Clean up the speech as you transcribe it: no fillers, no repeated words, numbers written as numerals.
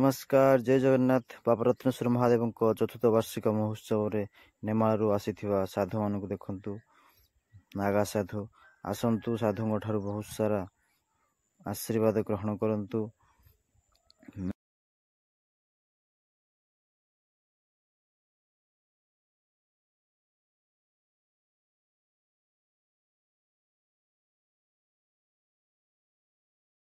नमस्कार जय जगन्नाथ बाबा रत्नेश्वर महादेव चतुर्थ वार्षिक महोत्सव रे नेमालू आसीथिबा साधु मानक देखंतु नागा साधु आसंतु साधु ठारू बहुत सारा आशीर्वाद ग्रहण करंतु